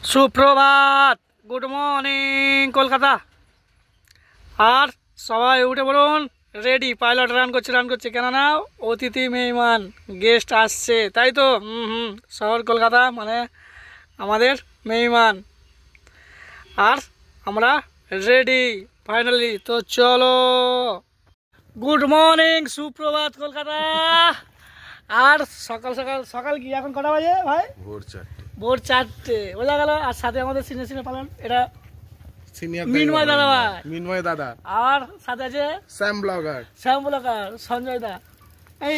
সুপ্রভাত, good morning Kolkata. আর সবাই উঠে পড়ুন, রেডি। পাইলট রান করছে কেননা অতিথি মেহমান গেস্ট আসছে, তাই তো। শহর কলকাতা মানে আমাদের মেহমান, আর আমরা রেডি ফাইনালি। তো চলো, গুড মর্নিং, সুপ্রভাত কলকাতা। আর সকাল সকাল সকাল কি এখন কটা বাজে ভাই? ভোর 4টে বোঝা গেল। আর সাথে আমাদের সিনিয়র পালন, এটা মিনময় দাদা ভাই, মিনময় দাদা। আর সাথে আছে শ্যাম ব্লগার, সঞ্জয় দা, এই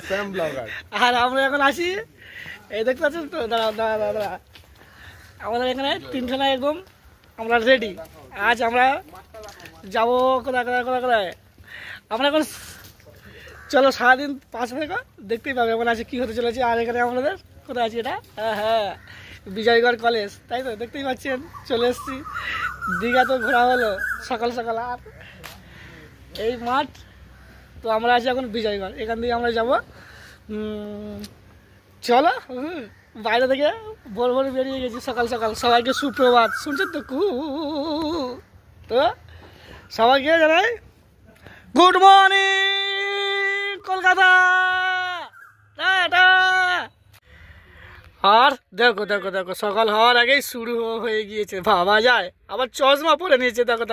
শ্যাম ব্লগার। আর আমরা এখন আসি, এই দেখতে পাচ্ছেন তো, দাঁড়া আমাদের এখানে 3 একদম আমরা রেডি। আজ আমরা যাবো কোথায় আমরা এখন। চলো সারাদিন পাশে থেকে দেখতেই পাবে এখন আছে কি হতে চলেছে। আর এখানে আমাদের কোথায় আছি, এটা হ্যাঁ বিজয়গড় কলেজ, তাই তো দেখতেই পাচ্ছেন। চলে এসছি, দীঘা তো ঘোরা হলো সকাল সকাল। আর এই মাঠ তো আমরা আছি এখন বিজয়গড়, এখান থেকে আমরা যাব। চলো, বাইরে থেকে ভোর বেরিয়ে গেছি সকাল সকাল। সবাইকে সুপ্রভাত, শুনছেন তো তো সবাইকে জানাই গুড মর্নিং কলকাতা। আর দেখো সকাল হওয়ার আগেই শুরু হয়ে গিয়েছে, ভাবা যায়। আবার চশমা পরে নিয়েছে, দেখো।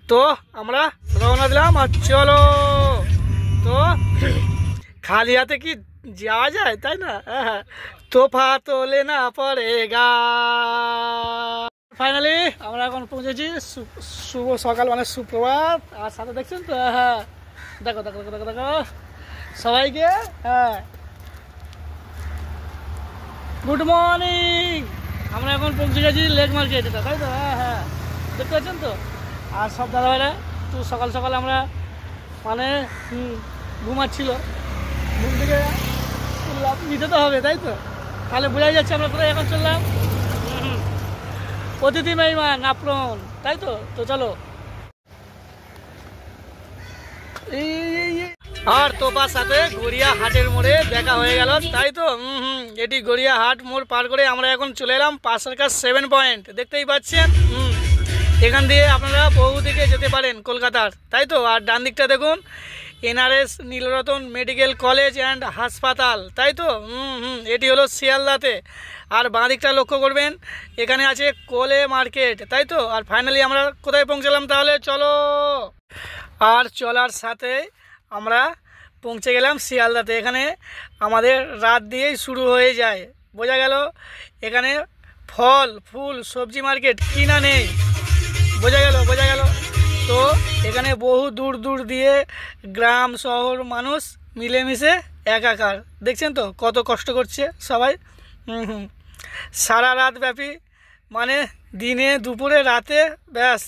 তো আমরা রওনা দিলাম। আর চলো, তো খালি হাতে কি যাওয়া যায়, তাই না? হ্যাঁ, তোফা তো লেনা পড়েগা। ফাইনালি আমরা এখন পৌঁছেছি। শুভ সকাল মানে সুপ্রভাত। আর সাথে দেখছেন তো, হ্যাঁ দেখো সবাইকে, হ্যাঁ গুড মর্নিং। আমরা এখন পৌঁছে গেছি লেক মার্কেট, তাই তো। হ্যাঁ দেখতে পাচ্ছেন তো। আর সব দাদাভাইরা তো সকাল সকাল আমরা মানে ঘুমাচ্ছিল, ঘুম থেকে নিতে তো হবে, তাই তো। তাহলে বোঝাই যাচ্ছে আমরা কোথায় এখন চললাম। অতিথি মেহমান আপন, তাই তো। তো চলো, আর তোপার সাথে গড়িয়া হাটের মোড়ে দেখা হয়ে গেল, তাই তো। এটি গড়িয়া হাট মোড় পার করে আমরা এখন চলে এলাম পাশারকার 7 পয়েন্ট, দেখতেই পাচ্ছেন। এখান দিয়ে আপনারা বহু দিকে যেতে পারেন কলকাতার, তাই তো। আর ডান দিকটা দেখুন, NRS Nilratan medical college and হাসপাতাল, তাই তো। এটি হলো শিয়ালদাতে। আর বাঁ দিকটা লক্ষ্য করবেন, এখানে আছে কোলে মার্কেট, তাই তো। আর ফাইনালি আমরা কোথায় পৌঁছলাম তাহলে, চলো। আর চলার সাথে আমরা পৌঁছে গেলাম শিয়ালদাতে। এখানে আমাদের রাত দিয়েই শুরু হয়ে যায়, বোঝা গেল। এখানে ফল ফুল সবজি মার্কেট কিনা নেই, বোঝা গেল। তো এখানে বহু দূর দিয়ে গ্রাম শহর মানুষ মিলেমিশে একাকার, দেখছেন তো কত কষ্ট করছে সবাই। সারা রাত ব্যাপী, মানে দিনে দুপুরে রাতে, ব্যাস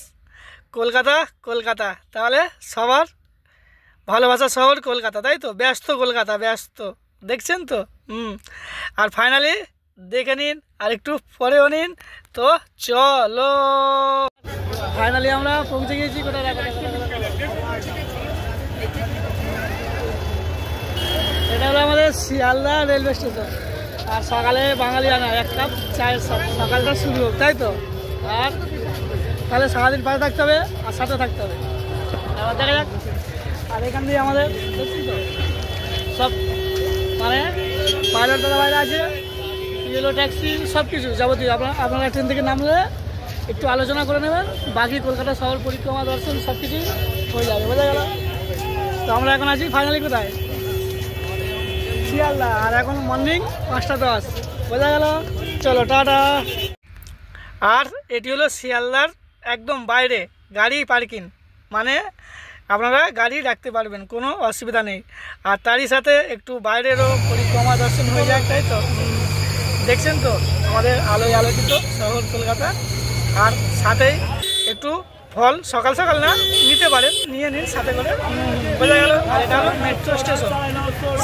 কলকাতা। তাহলে সবার ভালোবাসা শহর কলকাতা, তাই তো। ব্যস্ত কলকাতা, ব্যস্ত, দেখছেন তো। আর ফাইনালি দেখে নিন, আর একটু পরেও নিন। তো চলো, ফাইনালি আমরা পৌঁছে গিয়েছি কোথায়। এটা হলো আমাদের শিয়ালদা রেলওয়ে স্টেশন। আর সকালে বাঙালি আনা 1 কাপ চায়ের সকালটা শুরু হোক, তাই তো। আর তাহলে সারাদিন পাশে থাকতে হবে আর সাথে থাকতে হবে। আবার দেখা যাক। আর এখান দিয়ে আমাদের দেখছি তো সব মানে পাইলট দাদা বাইরে আছে, ইয়েলো ট্যাক্সি, সব কিছু যাবতীয়। আপনারা ট্রেন থেকে নামলে একটু আলোচনা করে নেবেন, বাকি কলকাতা শহর পরিক্রমা দর্শন সব কিছুই হয়ে যাবে, বোঝা গেল। তো আমরা এখন আছি ফাইনালি কোথায়, শিয়ালদা। আর এখন মর্নিং 5:10, বোঝা গেল। চলো, টাটা। আর এটি হলো শিয়ালদার একদম বাইরে গাড়ি পার্কিং, মানে আপনারা গাড়ি রাখতে পারবেন, কোনো অসুবিধা নেই। আর তারই সাথে একটু বাইরেরও পরিক্রমা দর্শন হয়ে যায়, তাই তো। দেখছেন তো আমাদের আলোয় আলোকিত শহর কলকাতা। আর সাথেই একটু ফল সকাল সকাল না নিতে পারেন, নিয়ে নিন সাথে করে, বোঝা গেল। আর এটা হলো metro station,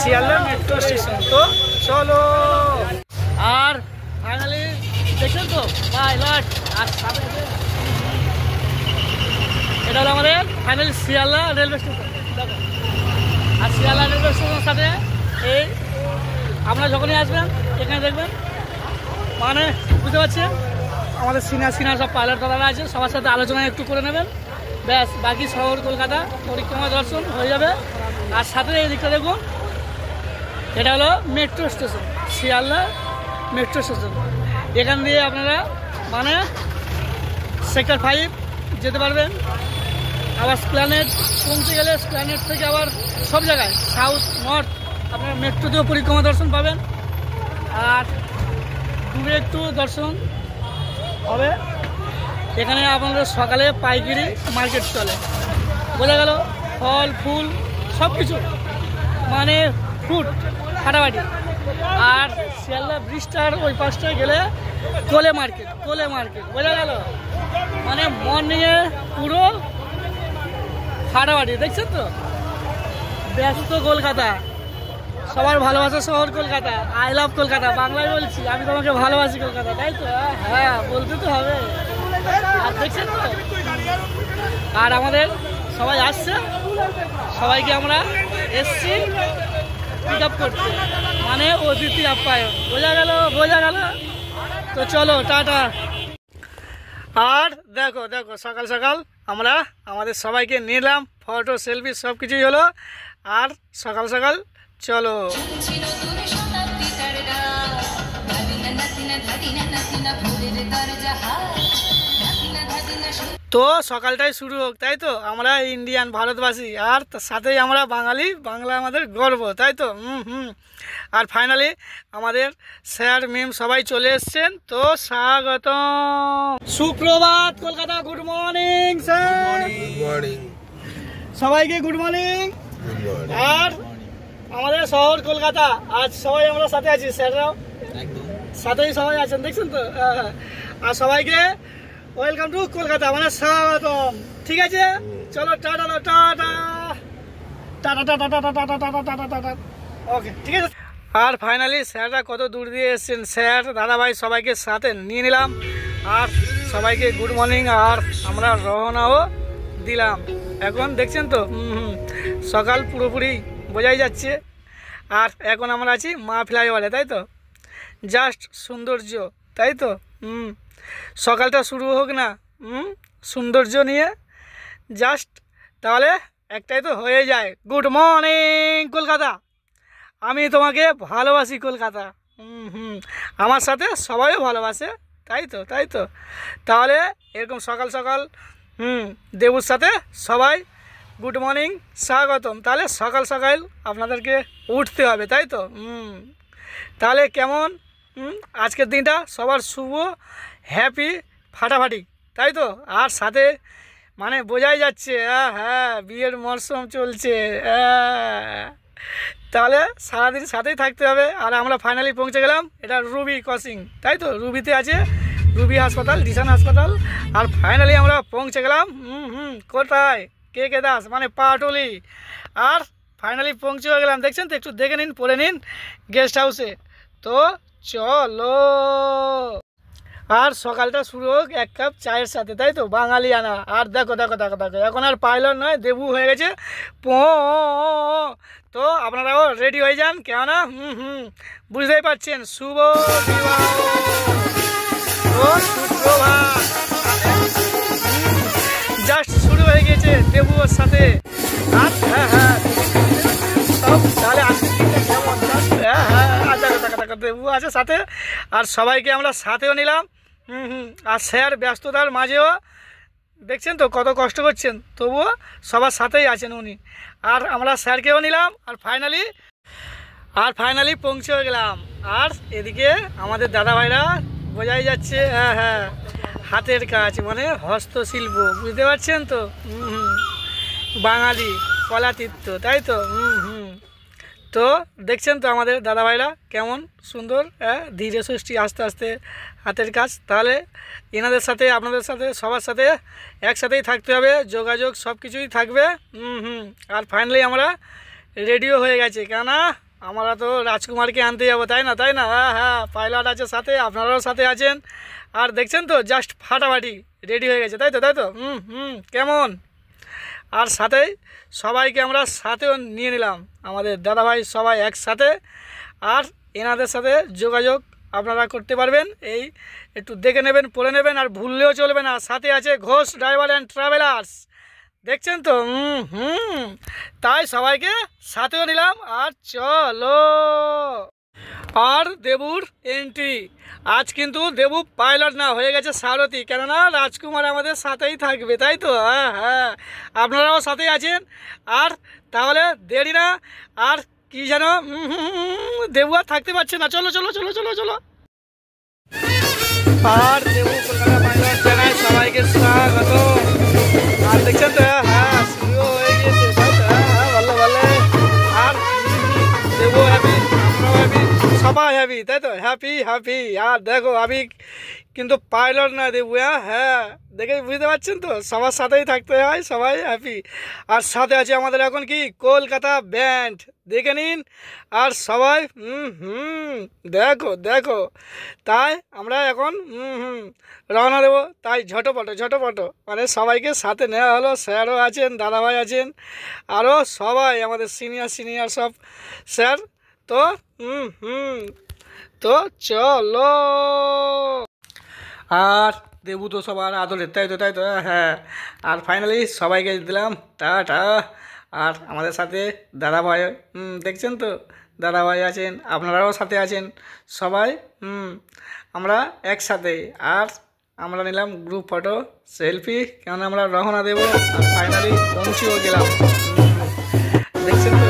Sealdah metro station. তো চলো। আর ফাইনালি দেখছেন তো পাইলট। আর সাথে এটা হলো আমাদের ফাইনালি শিয়ালদা রেলওয়ে স্টেশন। আর শিয়ালদা রেলওয়ে স্টেশনের সাথে এই আপনারা যখনই আসবেন এখানে দেখবেন, মানে বুঝতে পারছেন আমাদের সিনিয়র সব পাইলট দাদারা আছে, সবার সাথে আলোচনা একটু করে নেবেন, ব্যাস বাকি শহর কলকাতা পরিক্রমা দর্শন হয়ে যাবে। আর সাথে এই দিকটা দেখুন, এটা হলো metro station, Sealdah metro station. এখান দিয়ে আপনারা মানে সেক্টর 5 যেতে পারবেন, আবার স্প্ল্যানেড পৌঁছে গেলে স্প্ল্যানেড থেকে আবার সব জায়গায় সাউথ নর্থ আপনারা মেট্রোতেও পরিক্রমা দর্শন পাবেন। আর দূরে একটু দর্শন হবে। এখানে আপনাদের সকালে পাইকারি মার্কেট চলে, বোঝা গেল, ফল ফুল সব কিছু, মানে ফ্রুট ফাটাফাটি। আর শিয়ালদা ব্রিজটার ওই পাশটায় গেলে কোলে মার্কেট বোঝা গেল, মানে মর্নিংয়ে পুরো ফাটাফাটি। দেখছেন তো, ব্যস্ত কলকাতা, সবার ভালোবাসা শহর কলকাতা, আই লাভ কলকাতা, বাংলায় বলছি, আমি তোমাকে ভালোবাসি কলকাতা, তাই তো? হ্যাঁ, বলতে তো হবে। আর দেখছেন তো, আর আমাদের সবাই আসছে, সবাইকে আমরা এসছি পিক আপ করতে, মানে অতিথি আপ্যায়ন, বোঝা গেল। তো চলো টাটা। আর দেখো সকাল সকাল আমরা আমাদের সবাইকে নিলাম, ফটো সেলফি সব কিছুই হলো। আর সকাল সকাল চলো। তো সকালটাই শুরু হোক, তাই তো? আমরা ইন্ডিয়ান ভারতবাসী, আর সাথেই আমরা বাঙালি, বাংলা আমাদের গর্ব, তাই তো? আর ফাইনালি আমাদের স্যার ম্যাম সবাই চলে এসছেন, তো স্বাগতম। সুপ্রভাত Kolkata, good morning sir. Good morning. সবাইকে গুড মর্নিং। আর আমাদের শহর কলকাতা, আজ সবাই আমরা সাথে আছি, স্যাররাও সাথেই সবাই আছেন, দেখছেন তো? আর সবাইকে ওয়েলকাম টু কলকাতা, মানে স্বাগতম। ঠিক আছে, চলো tata tata tata tata tata tata tata tata tata. Okay, ঠিক আছে। আর ফাইনালি স্যাররা কত দূর দিয়ে এসছেন, স্যার দাদাভাই সবাইকে সাথে নিয়ে নিলাম, আর সবাইকে গুড মর্নিং। আর আমরা রওনাও দিলাম। এখন দেখছেন তো, সকাল পুরোপুরি বোঝাই যাচ্ছে। আর এখন আমরা আছি মা ফ্লাইওভারে, তাই তো? জাস্ট সৌন্দর্য, তাই তো? সকালটা শুরু হোক না সৌন্দর্য নিয়ে, জাস্ট তাহলে একটাই তো হয়ে যায়, গুড মর্নিং কলকাতা, আমি তোমাকে ভালোবাসি কলকাতা। আমার সাথে সবাইও ভালোবাসে, তাই তো? তাহলে এরকম সকাল সকাল দেবুর সাথে সবাই গুড মর্নিং, স্বাগতম। তাহলে সকাল সকাল আপনাদেরকে উঠতে হবে, তাই তো? তাহলে কেমন আজকের দিনটা সবার শুভ, হ্যাপি, ফাটাফাটি, তাই তো? আর সাথে মানে বোঝাই যাচ্ছে, হ্যাঁ বিয়ের মরশুম চলছে, তাহলে সারাদিন সাথেই থাকতে হবে। আর আমরা ফাইনালি পৌঁছে গেলাম, এটা রুবি ক্রসিং, তাই তো? রুবিতে আছে রুবি হাসপাতাল, ডিসান হাসপাতাল। আর ফাইনালি আমরা পৌঁছে গেলাম কোথায়, কে দাস, মানে পাটুলি। আর ফাইনালি পৌঁছে গেলাম, দেখছেন তো? একটু দেখে নিন, পড়ে নিন গেস্ট হাউসে। তো চলো, আর সকালটা শুরু হোক এক কাপ চায়ের সাথে, তাই তো? বাঙালি আনা। আর দেখো এখন আর পাইলট নয়, দেবু হয়ে গেছে তো আপনারাও রেডি হয়ে যান, কেননা বুঝতেই পারছেন, শুভ বিবাহ, তো সুপ্রভাত জাস্ট শুরু হয়ে গেছে দেবুর সাথে। আর হ্যাঁ সব তাহলে আজকের দিনটা কেমন, দেখো দেবু আছে সাথে, আর সবাইকে আমরা সাথেও নিলাম। আর স্যার ব্যস্ততার মাঝেও দেখছেন তো কত কষ্ট করছেন, তবুও সবার সাথেই আছেন উনি। আর আমরা স্যারকেও নিলাম। আর ফাইনালি পৌঁছে গেলাম। আর এদিকে আমাদের দাদাভাইরা বোঝাই যাচ্ছে, হ্যাঁ হাতের কাজ, মানে হস্তশিল্প, বুঝতে পারছেন তো? বাঙালি কলাতীর্থ, তাই তো? তো দেখছেন তো আমাদের দাদাভাইরা কেমন সুন্দর, ধীরে সুষ্টি আস্তে আস্তে হাতের কাজ। তাহলে এনাদের সাথে আপনাদের সাথে সবার সাথে একসাথেই থাকতে হবে, যোগাযোগ সব কিছুই থাকবে। আর ফাইনালি আমরা রেডিও হয়ে গেছে, কেননা আমরা তো রাজকুমারকে আনতে যাবো, তাই না? হ্যাঁ পাইলট আছে সাথে, আপনারাও সাথে আছেন। আর দেখছেন তো জাস্ট ফাটাফাটি রেডি হয়ে গেছে, তাই তো? কেমন? আর সাথেই সবাইকে আমরা সাথেও নিয়ে নিলাম, আমাদের দাদাভাই সবাই একসাথে। আর এনাদের সাথে যোগাযোগ আপনারা করতে পারবেন, এই একটু দেখে নেবেন, পড়ে নেবেন, আর ভুললেও চলবে না। সাথে আছে ঘোষ ড্রাইভার অ্যান্ড ট্রাভেলার্স, দেখছেন তো। তাই সবাইকে সাথেও নিলাম। আর চলো, আর দেবুর এন্ট্রি। আজ কিন্তু দেবু পাইলট না, হয়ে গেছে সারথি, কেননা রাজকুমার আমাদের সাথেই থাকবে, তাই তো। হ্যাঁ হ্যাঁ, আপনারাও সাথেই আছেন। আর তাহলে দেরি না, আর কি যেন দেবু আর থাকতে পারছে না, চলো চলো চলো চলো চলো। আর দেবু কলকাতা পাইলট জানায় সবাইকে স্বাগত। আর দেখছেন তো, হ্যাঁ শুরু হয়ে গিয়েছে, তাই তো। হ্যাঁ হ্যাঁ, ভালো ভালো। আর দেবু হ্যাপি, আমরাও হ্যাপি, সবাই হ্যাপি, তাই তো। Happy happy. আর দেখো আমি কিন্তু পাইলট না দেবু, হ্যাঁ দেখেই বুঝতে পারছেন তো, সবার সাথেই থাকতে হয়, সবাই হ্যাপি। আর সাথে আছে আমাদের এখন কি কলকাতা ব্যান্ড, দেখে নিন। আর সবাই দেখো দেখো। তাই আমরা এখন রওনা দেবো, তাই ঝটোপটো ঝটোপটো, মানে সবাইকে সাথে নেওয়া হলো। স্যারও আছেন, দাদাভাই আছেন, আরও সবাই আমাদের সিনিয়র সিনিয়র সব স্যার। তো তো চলো। আর দেবু তো সবার আদরের, তাই তো তাই তো। হ্যাঁ, আর ফাইনালি সবাইকে দিলাম টাটা। আর আমাদের সাথে দাদাভাই, দেখছেন তো, দাদাভাই আছেন, আপনারাও সাথে আছেন, সবাই আমরা একসাথে। আর আমরা নিলাম গ্রুপ ফটো সেলফি, কেন আমরা রওনা দেবো। আর ফাইনালি পৌঁছেও গেলাম, দেখছেন তো।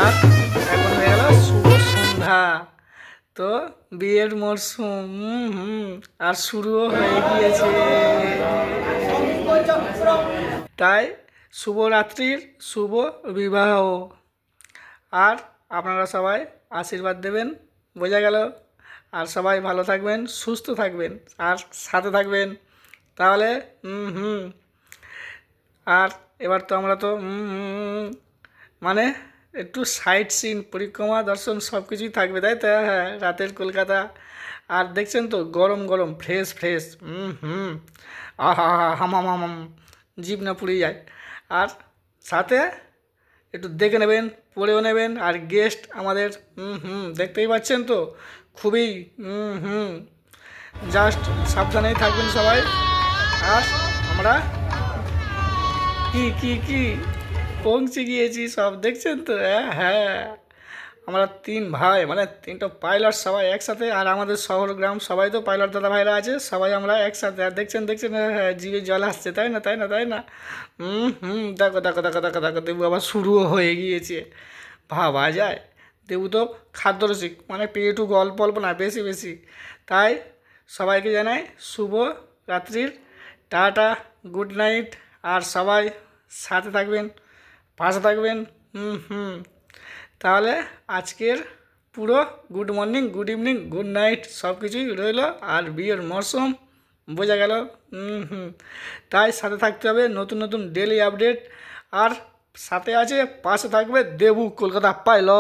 আর এখন হয়ে গেল শুভ সন্ধ্যা, তো বিয়ের মরশুম আর শুরুও হয়ে গিয়েছে। তাই শুভরাত্রির শুভ বিবাহ। আর আপনারা সবাই আশীর্বাদ দেবেন, বোঝা গেল। আর সবাই ভালো থাকবেন, সুস্থ থাকবেন, আর সাথে থাকবেন, তাহলে আর এবার তো আমরা তো মানে একটু সাইট সিন, পরিক্রমা, দর্শন সব কিছুই থাকবে, তাই তো। হ্যাঁ, রাতের কলকাতা। আর দেখছেন তো, গরম গরম, ফ্রেশ ফ্রেশ, আহা হাম হাম হাম, জিভ না পুড়ে যায়। আর সাথে একটু দেখে নেবেন, পড়েও নেবেন। আর গেস্ট আমাদের দেখতেই পাচ্ছেন তো, খুবই জাস্ট সাবধানেই থাকবেন সবাই। আর আমরা কি কি কি পৌঁছে গিয়েছি সব, দেখছেন তো। হ্যাঁ, আমরা 3 ভাই, মানে 3টা পাইলট সবাই একসাথে। আর আমাদের শহর গ্রাম সবাই তো পাইলট দাদা ভাইরা আছে, সবাই আমরা একসাথে। আর দেখছেন দেখছেন, হ্যাঁ জিভে জল আসছে, তাই না তাই না তাই না। দেখো দেখো দেখো দেখো দেখো, দেবু আবার শুরুও হয়ে গিয়েছে, ভাবা যায়। দেবু তো খাদ্যরসিক, মানে পেটু অল্প অল্প না, বেশি বেশি। তাই সবাইকে জানাই শুভ রাত্রির টাটা, গুড নাইট। আর সবাই সাথে থাকবেন, পাশে থাকবেন। তাহলে আজকের পুরো good morning, good evening, good night সব কিছুই রইল। আর বিয়ের মরশুম, বোঝা গেল। তাই সাথে থাকতে হবে, নতুন নতুন ডেলি আপডেট। আর সাথে আছে, পাশে থাকবে দেবু কলকাতা পাইলট।